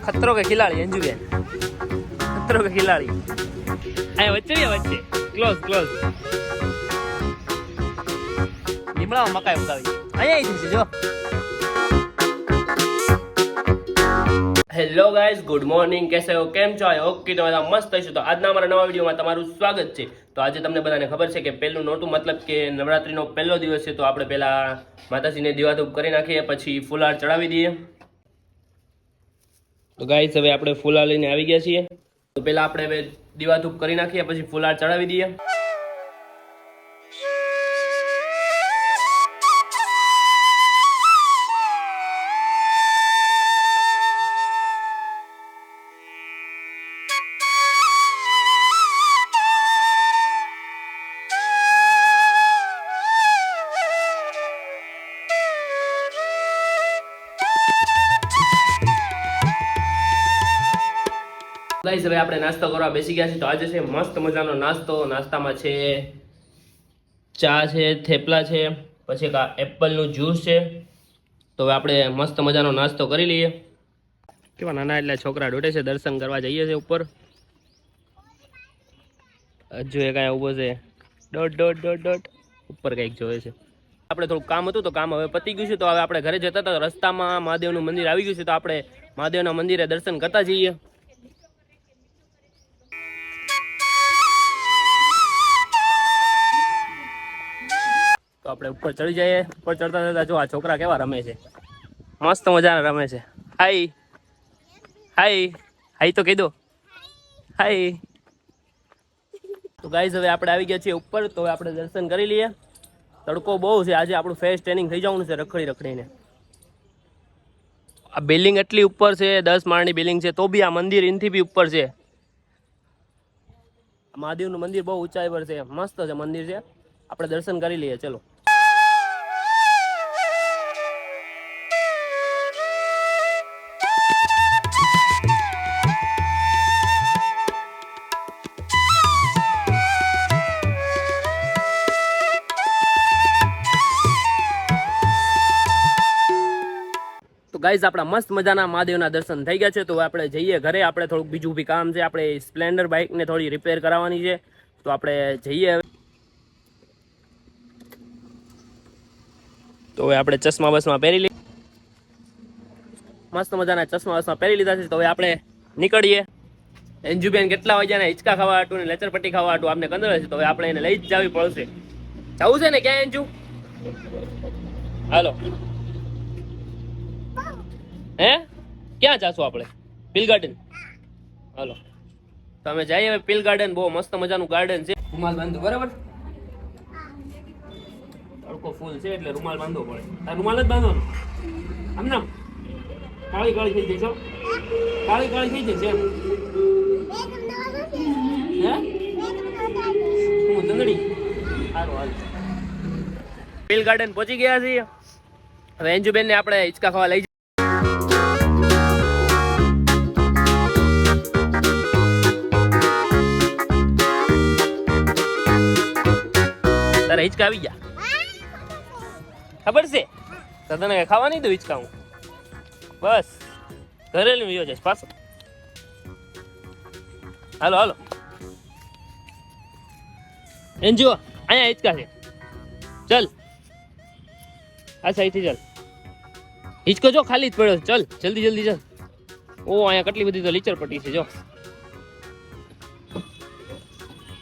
खतरों के खिलाड़ी अंजू बेन, खतरों के खिलाड़ी आए वच्चे क्लोज क्लोज લીમડામાં મકાઈ ઉગાવી અહીંયા આવી છે જો. હેલો ગાઈઝ, ગુડ મોર્નિંગ, કેસે હો, કેમ છો? આઈ હોપ કે તમે મસ્ત હશો. તો આજના અમારા નવા વિડીયોમાં તમારું સ્વાગત છે. તો આજે તમને બધાને ખબર છે કે પહેલું નોટું મતલબ કે નવરાત્રીનો પહેલો દિવસ છે. તો આપણે પહેલા માતાજીને દીવાધૂપ કરી નાખીએ, પછી ફુલાર ચડાવી દઈએ. તો ગાઈઝ હવે આપણે ફુલાર લઈને આવી ગયા છીએ. તો પહેલા આપણે હવે દીવાધૂપ કરી નાખીએ, પછી ફુલાર ચડાવી દઈએ. ગાઈસ હવે આપણે નાસ્તો કરવા બેસી ગયા છીએ. તો આજે છે મસ્ત મજાનો નાસ્તો. નાસ્તામાં છે ચા છે, થેપલા છે, પછી એક એપલનું જ્યુસ છે. તો હવે આપણે મસ્ત મજાનો નાસ્તો કરી લઈએ. કેવા નાના એટલે છોકરા દોડે છે, દર્શન કરવા જઈએ છીએ ઉપર. હજુ એક અહીંયા ઊભો છે, ડોટ ડોટ ડોટ ડોટ ઉપર કંઈક જોવે છે. આપણે થોડું કામ હતું તો કામ હવે પતી ગયું છે. તો હવે આપણે ઘરે જતા હતા, રસ્તામાં મહાદેવનું મંદિર આવી ગયું છે. તો આપણે મહાદેવના મંદિરે દર્શન કરતા જઈએ. તો આપણે ઉપર ચડી જઈએ. ઉપર ચડતા ચડતા જો આ છોકરા કેવા રમે છે, મસ્ત મજાના રમે છે. હાય હાય હાય તો કહી દો હાય. તો ગાઈઝ હવે આપણે આવી ગયા છીએ ઉપર. તો હવે આપણે દર્શન કરી લઈએ. તડકો બહુ છે આજે, આપણું ફેસ ટ્રેનિંગ થઈ જવાનું છે રખડી રખડીને. આ બિલ્ડિંગ એટલી ઉપર છે, 10 માળની બિલ્ડિંગ છે, તો બી આ મંદિર એનથી બી ઉપર છે. મહાદેવનું મંદિર બહુ ઊંચાઈ પર છે, મસ્ત છે મંદિર છે. આપણે દર્શન કરી લઈએ ચલો. તો ગાઈઝ આપણા મસ્ત મજાના મહાદેવના દર્શન થઈ ગયા છે. તો આપણે જઈએ ઘરે. આપણે થોડુંક બીજું બી કામ છે. આપણે સ્પ્લેન્ડર બાઇકને થોડી રિપેર કરાવવાની છે. તો આપણે જઈએ. તો હવે આપણે ચશ્મા બસમાં પહેરી લઈએ. મસ્ત મજાના ચશ્મા બસમાં પહેરી લીધા છે. તો હવે આપણે નીકળીએ. અંજુબેન કેટલા વાગ્યાના હિંચકા ખાવા હાટું ને લચરપટ્ટી ખાવા હાટું આપને કંદરે છે. તો હવે આપણે એને લઈ જ જવી પડશે. જવું છે ને ક્યાં અંજુ? હાલો. હે ક્યાં જાશું આપણે? Pill garden. હાલો તમે જઈએ હવે પિલ ગાર્ડન. બહુ મસ્ત મજાનું ગાર્ડન છે. રૂમાલ બાંધો બરાબર. તડકો ફૂલ છે એટલે રૂમાલ બાંધવો પડે. આ રૂમાલ જ બાંધવાનો આમ નામ. કાળી કાળી થઈ જઈશ, કાળી કાળી થઈ જઈશ એમ. હે હું દંગડી. સારું હાલ. પિલ ગાર્ડન પહોંચી ગયા છીએ. હવે અંજુબેન ને આપણે હિંચકા ખાવા લઈ હિંચકા આવી ગયા. ખબર છે તો તને ખાવા નહીં દઉં હિંચકા હું. બસ ઘરે લઈને વિયો જઈશ પાછો. હાલો હાલો એન્જુ અહીંયા હિંચકા છે. ચલ આ સાઈડથી ચાલ. હિંચકો જો ખાલી જ પડ્યો. ચલ જલ્દી જલ્દી ચાલ. ઓ અહીંયા કેટલી બધી તો લીચર પટ્ટી છે.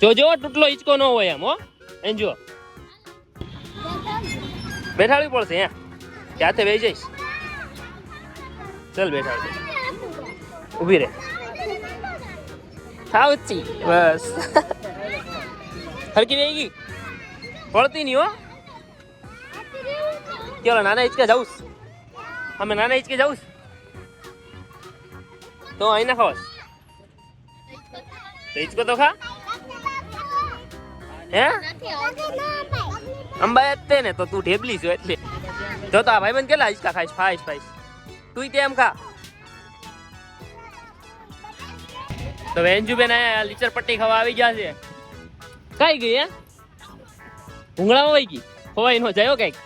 જો જો તૂટલો હિંચકો ન હોય એમ. હો એન્જુ બેઠાડવી પડશે. અહીંયા ક્યાંથી બેસી જઈશ. ચલ બેઠાડ. ઊભી રે. સાવચી બસ. હરકી રહી ગઈ પડતી નહીં. હો ચલો નાના હિંચકે જાઉં. અમે નાના હિંચકે જાઉં તો અહીં ના ખાવા. તો હિંચકો તો ખા. હે અંબાઈ જ તે ને તો તું ઢેબલી છો એટલે. જો તો આ ભાઈબંધ કેટલા હિંચકા ખાઈશ ફાઈશ ફાઈશ. તું તેમ ખા. તો વેન્જુબેન આયા લીચર પટ્ટી ખાવા આવી ગયા છે. કઈ ગઈ હે? ભૂંગળામાં વહી ગઈ. ખવાઈ નો જાય કઈક.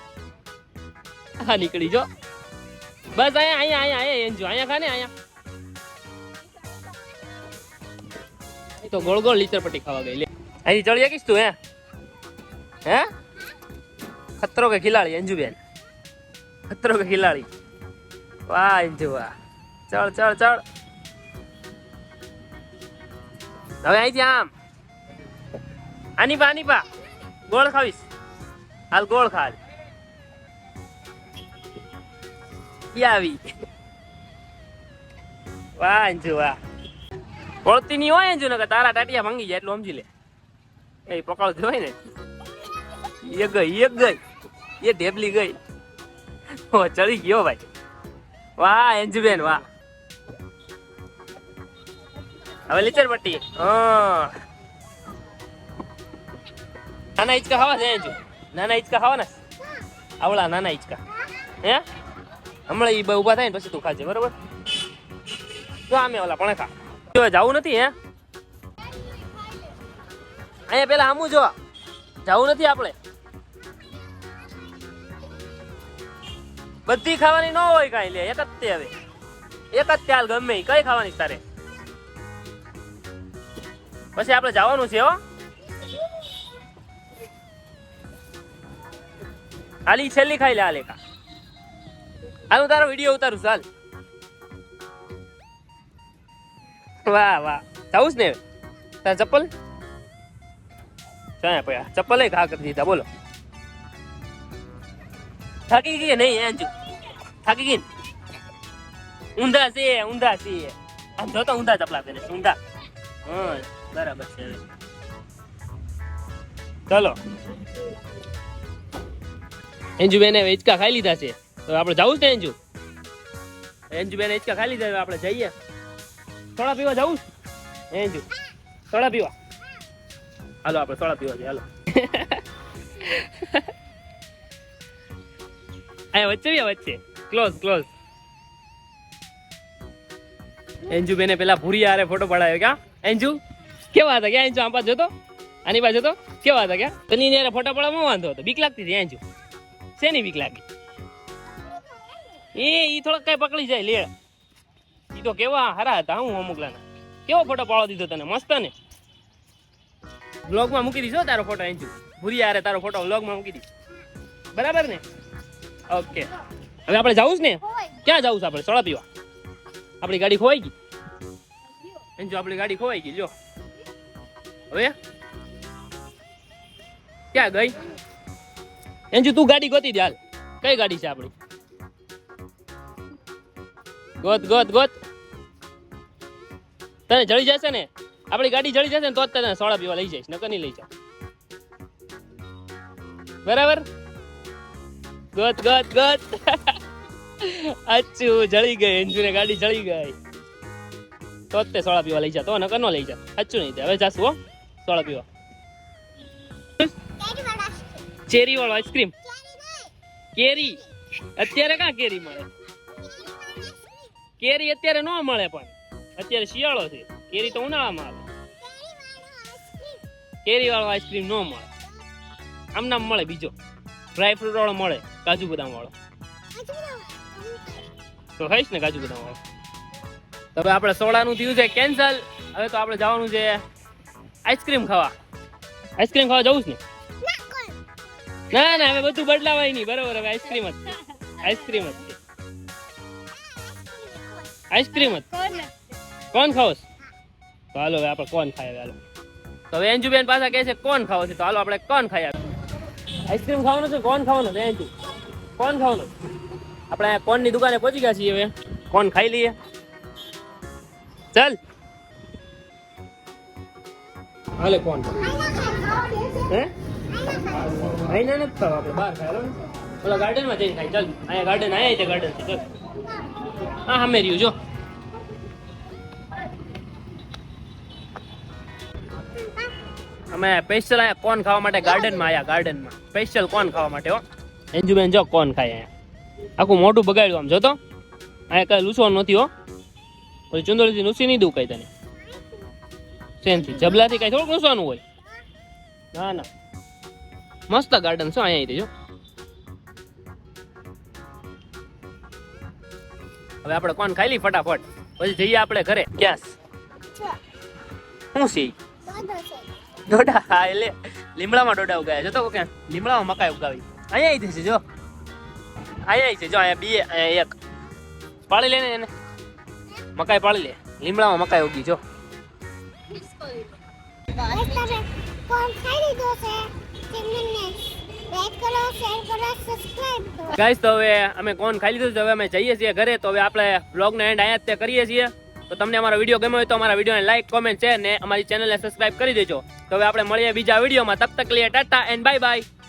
હા નીકળી જો. બસ અહીંયા અહીંયા અહીંયા અહીંયા એન્જુ અહીંયા ખાને અહીંયા તો ગોળ ગોળ લીચરપટ્ટી ખાવા ગઈ લે અહીં ચડી શકીશ તું હે ખતરો કે ખિલાડી અંજુબેન ખતરો કે ખિલાડી વાહ અંજુ વાહ ચડ ચડ ચડ હવે અહીંથી આમ આની પા ગોળ ખાવીશ હાલ ગોળ ખા આવી વાહ અંજુ વાહ વળતી ની હોય અંજુ ને કે તારા ટાટિયા ભાંગી જાય એટલું સમજી લે એ પકડ હોય ને એ ગઈ એ ઢેબલી ગઈ ઓ ચડી ગયો ભાઈ વાહ અંજુબેન વાહ હવે લીચરપટ્ટી નાના હિંચકા ખાવા છે અંજુ નાના હિંચકા ખાવા ને આવડા નાના હિંચકા હે હમણાં ઈ ઉભા થાય ને પછી તું ખાજે બરોબર જો આમે ઓલા પણ ખા જો જાવું નથી હે અહીંયા પેલા આમું જો જાવું નથી આપણે બધી ખાવાની ન હોય કાંઈ લે એક જ તે હવે એક જ ત્યાલ ગમે કઈ ખાવાની તારે પછી આપણે જવાનું છે હો હાલી છેલ્લી ખાઈ લે આ લેખા હાલ હું તારો વિડીયો ઉતારું ચાલ વાહ વાહ જાઉં ને તારા ચપ્પલ ચાયા પયા ચપ્પલ ઘા કરી દીધા બોલો થાકી ગઈ નહીં અંજુ થાકી ગઈ ઊંધા છે આમ જો તો ઊંધા ચપલા પહેરે ઊંધા હા બરાબર છે ચલો અંજુ બેને હિંચકા ખાઈ લીધા છે તો આપણે જવું છે અંજુ બેને હિંચકા ખાઈ લીધા આપણે જઈએ સોડા પીવા જવું અંજુ સોડા પીવા હાલો આપણે સોડા પીવા જઈએ હાલો અહીંયા વચ્ચે ક્લોઝ અંજુ બેને પેલા ભૂરી હારે ફોટો પડાયો ક્યાં અંજુ કેવા હતા ક્યાં અંજુ આમ પાછો જોતો આની બાજુ તો કેવા હતા ક્યાં તની ને ફોટા પડાવવામાં વાંધો હતો બીક લાગતી હતી અંજુ શેની બીક લાગી ઈ થોડાક કઈ પકડી જાય લે ઈ તો કેવા હારા હતા હું અમુકલાના કેવો ફોટો પાડો દીધો તને મસ્ત ને બ્લોગમાં મૂકી દીધો તારો ફોટો અંજુ ભૂરી હારે તારો ફોટો બ્લોગમાં મૂકી દીધો બરાબર ને ઓકે હવે આપણે જાવું ને ક્યાં જાવું છે આપણે સોડા પીવા આપણી ગાડી ખોવાઈ ગઈ અંજુ આપણી ગાડી ખોવાઈ ગઈ લ્યો હવે ક્યાં ગઈ અંજુ તું ગાડી ગોતી દે હાલ કઈ ગાડી છે આપણી ગોત તને જળી જશે ને આપણી ગાડી જળી જશે ને તો જ તને સોડા પીવા લઈ જઈશ નકર નહીં લઈ જાવ બરાબર ગોત અચ્છું જળી ગઈ અંજુને ગાડી જળી ગઈ તો જ તે સોડા પીવા લઈ જા તો નકર ન લઈ જા અચ્છું નહીં હવે જાશું હો સોડા પીવા ચેરી વાળો આઈસ્ક્રીમ કેરી અત્યારે ક્યાં કેરી મળે કેરી અત્યારે ન મળે પણ અત્યારે શિયાળો છે કેરી તો ઉનાળામાં આવે કેરી વાળો આઈસ્ક્રીમ ન મળે આમ નામ મળે બીજો ડ્રાય ફ્રૂટ વાળો મળે કાજુ બદામ વાળો તો ખાઈશ ને કાજુ બદામ વાળો હવે આપણે સોડાનું થયું છે કેન્સલ હવે તો આપણે જવાનું છે આઈસ્ક્રીમ ખાવા જવું છે ને ના હવે બધું બદલાવાય નહીં બરોબર હવે આઈસ્ક્રીમ જ કોણ ખાવસ તો હાલો હવે આપણે કોણ ખાય હાલો તો હવે અંજુબેન પાછા કહે છે કોણ ખાવો છે તો હાલો આપણે કોણ ખાઈ આઈસ્ક્રીમ ખાવાનું છે કોણ ખાવાનું છે અંજુ કોણ ખાવાનું આપણે કોણની દુકાને પહોંચી ગયા છીએ હવે કોણ ખાઈ લઈએ ચાલ હાલે કોણ હે અહીંયા નથી ખાવા આપણે બહાર ખાય ઓલા ગાર્ડનમાં જઈને ખાઈ ચાલ અહીંયા ગાર્ડન છે ચાલ હા સામે રહ્યું જો અમે સ્પેશિયલ અહીંયા કોણ ખાવા માટે ગાર્ડનમાં સ્પેશિયલ કોણ ખાવા માટે હો અંજુબેન જો કોણ ખાય અહીંયા આખું મોઢું બગાડ્યું આમ જો તો અહીંયા કઈ લૂસવાનું નથી હો પછી ચુંદડીથી લૂસી નહીં દઉં કઈ તને શેનથી જબલાથી કઈ થોડુંક લૂસવાનું હોય ના મસ્ત ગાર્ડન છે અહીંયા જો હવે આપણે કોણ ખાઈ લઈ ફટાફટ પછી જઈએ આપણે ઘરે ગેસ શું છે ઈ? ડોડા હા એટલે લીમડામાં ડોડા ઉગાયા જો તો કે લીમડામાં મકાઈ ઉગાવી અહીંયા આવી છે જો અહીંયા છે જો અહીંયા બે અહીંયા એક પાળી લે ને એને મકાઈ પાળી લે લીમડામાં મકાઈ ઉગી જો ગાઈસ તો હવે અમે કોણ ખાઈ લીધું છે હવે અમે જઈએ છીએ ઘરે તો હવે આપણે વ્લોગનો એન્ડ અહીંયા જ તે કરીએ છીએ તો તમને અમારો વિડીયો ગમ્યો હોય તો અમારા વિડીયોને લાઈક કોમેન્ટ શેર ને અમારી ચેનલને સબસ્ક્રાઇબ કરી દેજો તો હવે આપણે મળીએ બીજા વિડીયોમાં તબ તક લીએ ટાટા એન્ડ બાય બાય